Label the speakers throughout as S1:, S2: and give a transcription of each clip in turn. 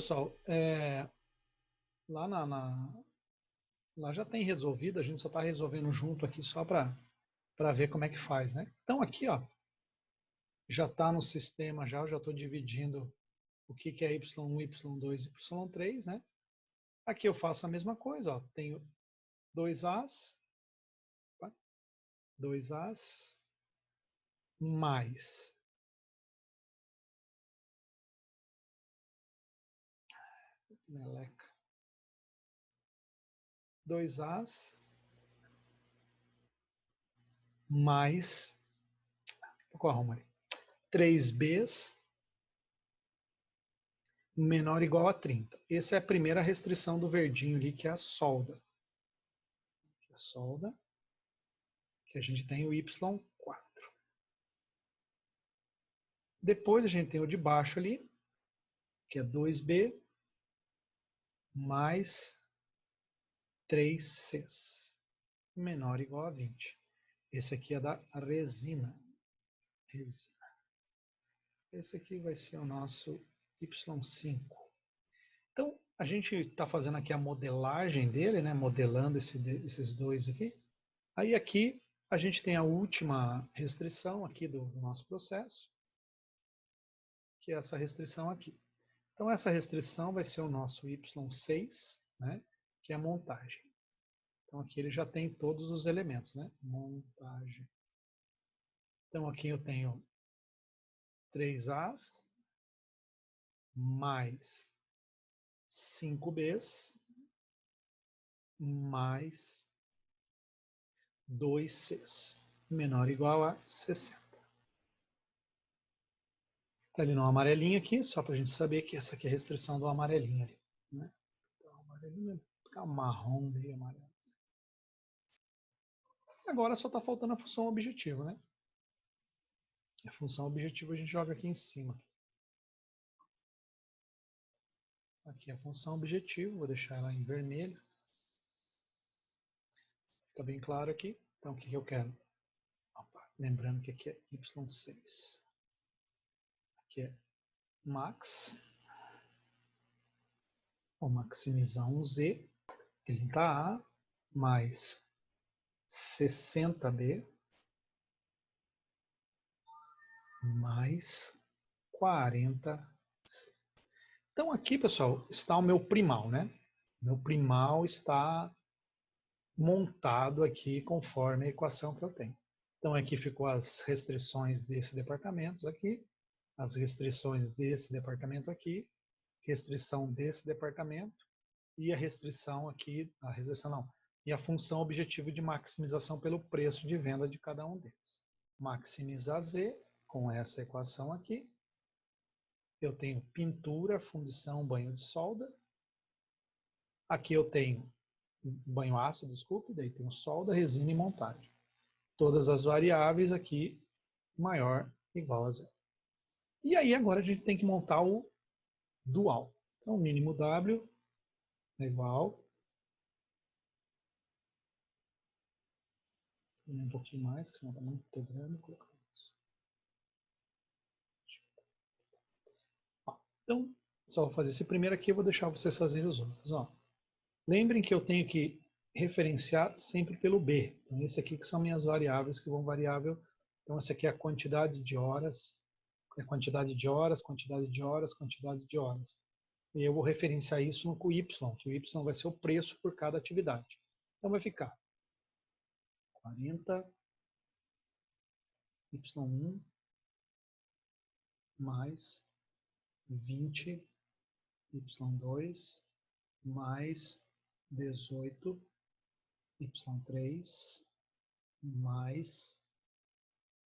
S1: pessoal, lá, lá já tem resolvido, a gente só está resolvendo junto aqui só para ver como é que faz, né? Então aqui, ó, já está no sistema já, eu já estou dividindo o que é y1, y2 e y3, né? Aqui eu faço a mesma coisa, ó, tenho 2As, tá? 2As mais meleca, 2As mais, qual arruma ali? 3Bs menor ou igual a 30. Essa é a primeira restrição do verdinho ali, que é a solda. A solda, que a gente tem o y4. Depois a gente tem o de baixo ali, que é 2b mais 3cs, menor ou igual a 20. Esse aqui é da resina. Esse aqui vai ser o nosso y5. Então, a gente está fazendo aqui a modelagem dele, né? Modelando esses dois aqui. Aí aqui a gente tem a última restrição aqui do nosso processo, que é essa restrição aqui. Então essa restrição vai ser o nosso y6, né? Que é a montagem. Então aqui ele já tem todos os elementos, né? Montagem. Então aqui eu tenho 3As mais 5Bs mais 2Cs, menor ou igual a 60. Está ali no amarelinho aqui, só para a gente saber que essa aqui é a restrição do amarelinho ali. Né? Então, o amarelinho vai ficar marrom meio amarelo. Agora só está faltando a função objetivo, né? A função objetivo a gente joga aqui em cima. Aqui é a função objetivo, vou deixar ela em vermelho. Fica bem claro aqui. Então, o que eu quero? Opa, lembrando que aqui é y6. Aqui é max. Vou maximizar um z, 30A, mais 60B, mais 40C. Então, aqui, pessoal, está o meu primal, né? Meu primal está montado aqui conforme a equação que eu tenho. Então aqui ficou as restrições desse departamento aqui, as restrições desse departamento aqui, restrição desse departamento e a restrição aqui, a restrição não, e a função objetivo de maximização pelo preço de venda de cada um deles. Maximizar Z com essa equação aqui. Eu tenho pintura, fundição, banho de solda. Aqui eu tenho banho ácido, desculpe, daí tenho solda, resina e montagem. Todas as variáveis aqui maior igual a zero. E aí agora a gente tem que montar o dual. Então o mínimo W é igual, um pouquinho mais, senão está muito grande. Então, só vou fazer esse primeiro aqui, eu vou deixar vocês fazerem os outros. Ó. Lembrem que eu tenho que referenciar sempre pelo B. Então, esse aqui que são minhas variáveis, que vão variável. Então, esse aqui é a quantidade de horas, quantidade de horas, quantidade de horas, quantidade de horas. E eu vou referenciar isso com o Y, que o Y vai ser o preço por cada atividade. Então, vai ficar 40 Y1 mais 20 Y2 mais 18 Y3 mais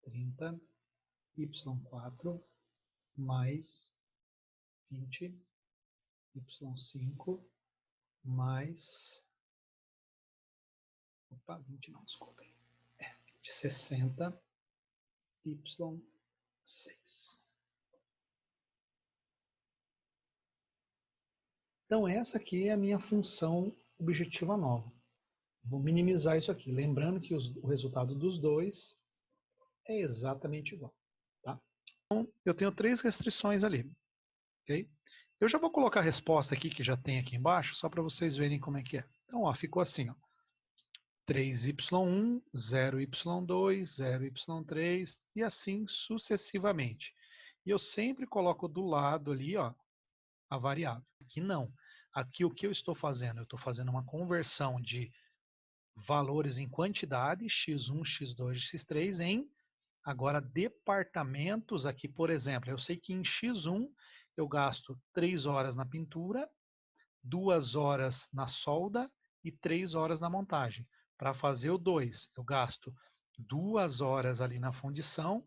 S1: 30 Y4 mais 20 Y5 mais 20 não, desculpa. De 60 Y6. Então essa aqui é a minha função objetiva nova. Vou minimizar isso aqui, lembrando que o resultado dos dois é exatamente igual. Tá? Então, eu tenho três restrições ali. Okay? Eu já vou colocar a resposta aqui, que já tem aqui embaixo, só para vocês verem como é que é. Então, ó, ficou assim, ó. 3y1, 0y2, 0y3 e assim sucessivamente. E eu sempre coloco do lado ali, ó, a variável. Aqui não. Aqui o que eu estou fazendo? Eu estou fazendo uma conversão de valores em quantidade, x1, x2, x3, em agora departamentos aqui, por exemplo. Eu sei que em x1 eu gasto 3 horas na pintura, 2 horas na solda e 3 horas na montagem. Para fazer o 2, eu gasto 2 horas ali na fundição,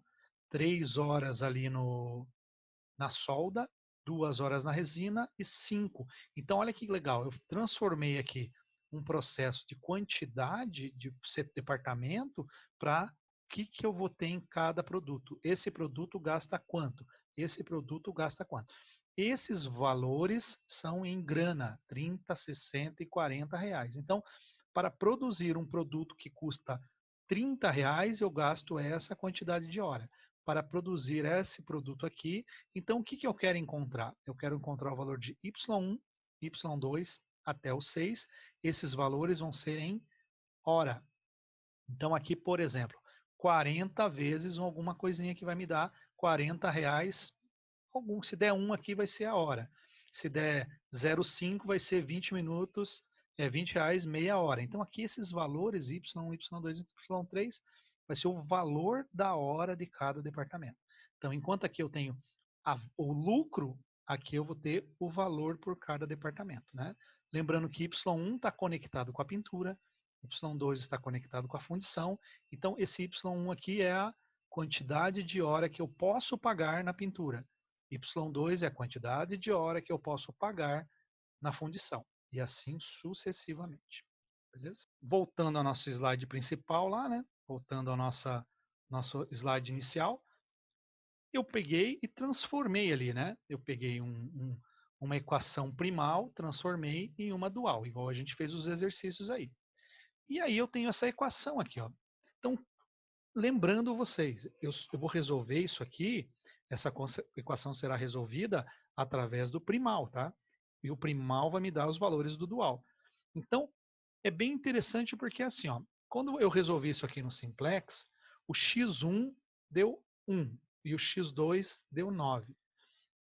S1: 3 horas ali na solda, 2 horas na resina e 5. Então, olha que legal, eu transformei aqui um processo de quantidade de departamento para o que eu vou ter em cada produto. Esse produto gasta quanto? Esse produto gasta quanto? Esses valores são em grana, 30, 60 e 40 reais. Então, para produzir um produto que custa 30 reais, eu gasto essa quantidade de hora. Para produzir esse produto aqui, então o que eu quero encontrar? Eu quero encontrar o valor de Y1, Y2 até o 6. Esses valores vão ser em hora. Então aqui, por exemplo, 40 vezes alguma coisinha que vai me dar 40 reais. Se der 1 aqui vai ser a hora. Se der 0,5 vai ser 20 minutos, 20 reais, meia hora. Então aqui esses valores Y1, Y2 e Y3 vai ser o valor da hora de cada departamento. Então enquanto aqui eu tenho o lucro, aqui eu vou ter o valor por cada departamento, né? Lembrando que Y1 está conectado com a pintura, Y2 está conectado com a fundição. Então esse Y1 aqui é a quantidade de hora que eu posso pagar na pintura. Y2 é a quantidade de hora que eu posso pagar na fundição. E assim sucessivamente. Beleza? Voltando ao nosso slide principal lá, né? Voltando ao nosso slide inicial, eu peguei e transformei ali, né? Eu peguei uma equação primal, transformei em uma dual, igual a gente fez os exercícios aí. E aí eu tenho essa equação aqui, ó. Então, lembrando vocês, eu vou resolver isso aqui, essa equação será resolvida através do primal, tá? E o primal vai me dar os valores do dual. Então, é bem interessante porque assim, ó, quando eu resolvi isso aqui no simplex, o x1 deu 1 e o x2 deu 9.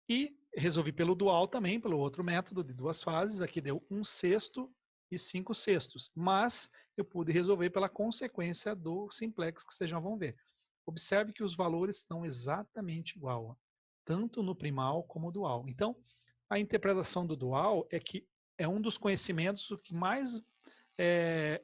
S1: E resolvi pelo dual também, pelo outro método de duas fases, aqui deu 1/6 e 5/6. Mas eu pude resolver pela consequência do simplex, que vocês já vão ver. Observe que os valores estão exatamente igual, ó, tanto no primal como no dual. Então, a interpretação do dual é que é um dos conhecimentos que mais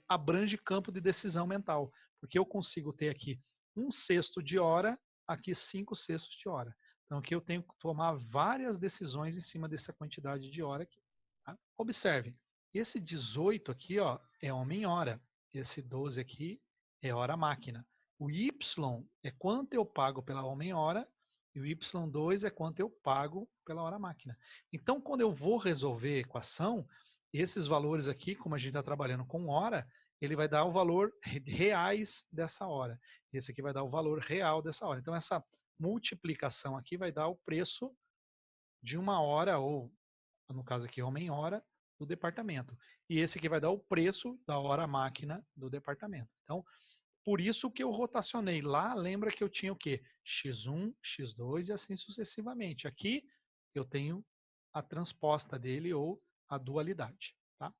S1: abrange campo de decisão mental, porque eu consigo ter aqui 1/6 de hora, aqui 5/6 de hora. Então aqui eu tenho que tomar várias decisões em cima dessa quantidade de hora aqui. Tá? Observe, esse 18 aqui, ó, é homem-hora. Esse 12 aqui é hora-máquina. O Y é quanto eu pago pela homem-hora e o Y2 é quanto eu pago pela hora-máquina. Então, quando eu vou resolver a equação, esses valores aqui, como a gente está trabalhando com hora, ele vai dar o valor reais dessa hora. Esse aqui vai dar o valor real dessa hora. Então, essa multiplicação aqui vai dar o preço de uma hora, ou no caso aqui, homem-hora, do departamento. E esse aqui vai dar o preço da hora-máquina do departamento. Então, por isso que eu rotacionei lá, lembra que eu tinha o quê? X1, X2 e assim sucessivamente. Aqui eu tenho a transposta dele ou a dualidade. Tá?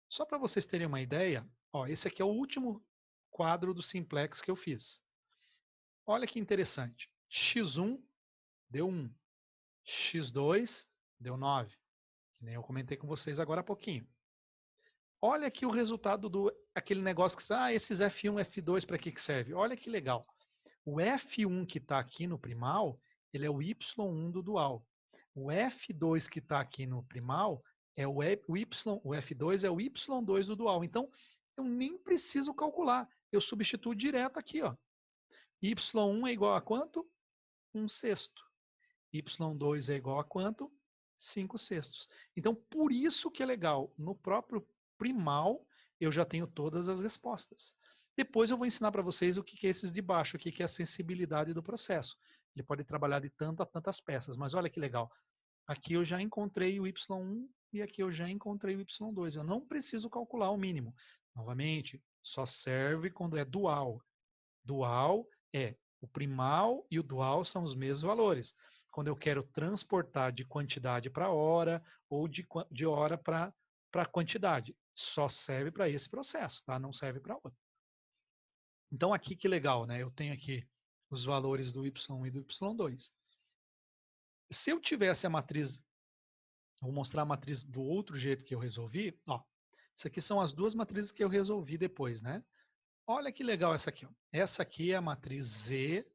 S1: Só para vocês terem uma ideia, ó, esse aqui é o último quadro do simplex que eu fiz. Olha que interessante. X1 deu 1. X2 deu 9. Que nem eu comentei com vocês agora há pouquinho. Olha aqui o resultado do aquele negócio que esses F1, F2 para que serve? Olha que legal. O F1 que está aqui no primal, ele é o Y1 do dual. O F2 que está aqui no primal é o F2 é o Y2 do dual. Então, eu nem preciso calcular. Eu substituo direto aqui, ó. Y1 é igual a quanto? 1/6. Y2 é igual a quanto? 5/6. Então, por isso que é legal. No próprio primal, eu já tenho todas as respostas. Depois eu vou ensinar para vocês o que é esses de baixo, o que é a sensibilidade do processo. Ele pode trabalhar de tanto a tantas peças, mas olha que legal. Aqui eu já encontrei o y1 e aqui eu já encontrei o y2. Eu não preciso calcular o mínimo. Novamente, só serve quando é dual. Dual é o primal e o dual são os mesmos valores. Quando eu quero transportar de quantidade para hora ou de hora para quantidade. Só serve para esse processo, tá? Não serve para outro. Então aqui que legal, né? Eu tenho aqui os valores do y1 e do y2. Se eu tivesse a matriz, vou mostrar a matriz do outro jeito que eu resolvi. Ó, isso aqui são as duas matrizes que eu resolvi depois, né? Olha que legal essa aqui. Ó. Essa aqui é a matriz Z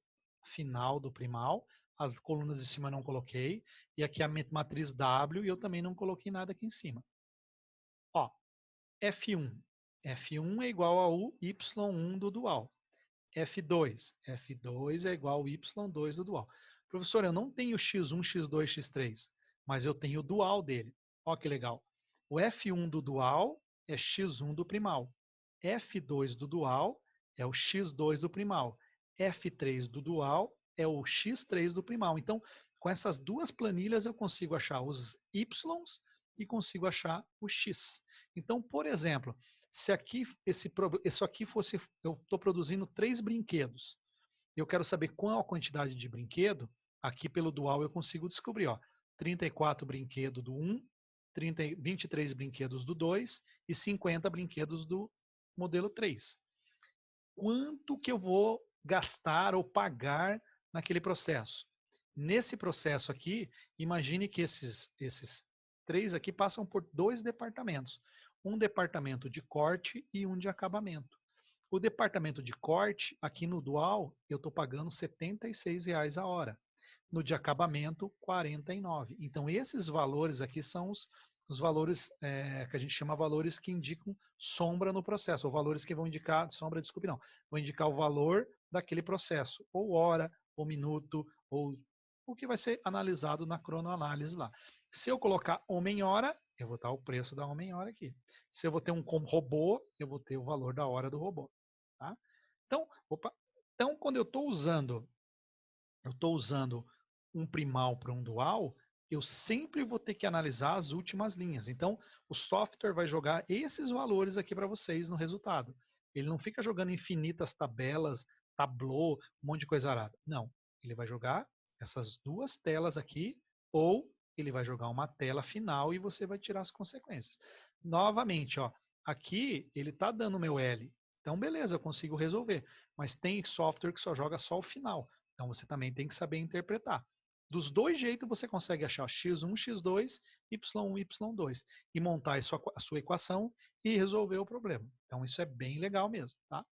S1: final do primal. As colunas de cima eu não coloquei. E aqui a matriz W e eu também não coloquei nada aqui em cima. Ó, F1. F1 é igual ao Y1 do dual. F2. F2 é igual ao Y2 do dual. Professor, eu não tenho X1, X2, X3, mas eu tenho o dual dele. Olha que legal. O F1 do dual é X1 do primal. F2 do dual é o X2 do primal. F3 do dual é o X3 do primal. Então, com essas duas planilhas eu consigo achar os Ys e consigo achar o X. Então, por exemplo, se aqui isso aqui fosse, eu estou produzindo 3 brinquedos, eu quero saber qual a quantidade de brinquedo, aqui pelo dual eu consigo descobrir, ó, 34 brinquedos do 1, 23 brinquedos do 2 e 50 brinquedos do modelo 3. Quanto que eu vou gastar ou pagar naquele processo? Nesse processo aqui, imagine que esses 3 aqui passam por 2 departamentos. Um departamento de corte e um de acabamento. O departamento de corte, aqui no Dual, eu estou pagando R$ 76 a hora. No de acabamento, 49. Então, esses valores aqui são os valores que a gente chama valores que indicam sombra no processo, ou valores que vão indicar, sombra, desculpe, não, vão indicar o valor daquele processo, ou hora, ou minuto, ou o que vai ser analisado na cronoanálise lá. Se eu colocar homem-hora, eu vou dar o preço da homem-hora aqui. Se eu vou ter um robô, eu vou ter o valor da hora do robô. Tá? Então, então, quando eu estou usando um primal para um dual, eu sempre vou ter que analisar as últimas linhas. Então, o software vai jogar esses valores aqui para vocês no resultado. Ele não fica jogando infinitas tabelas, tablô, um monte de coisa arada. Não. Ele vai jogar essas duas telas aqui, ou ele vai jogar uma tela final e você vai tirar as consequências. Novamente, ó, aqui ele está dando meu L. Então, beleza, eu consigo resolver. Mas tem software que só joga só o final. Então você também tem que saber interpretar. Dos dois jeitos você consegue achar x1, x2, y1, y2 e montar a sua equação e resolver o problema. Então isso é bem legal mesmo, tá?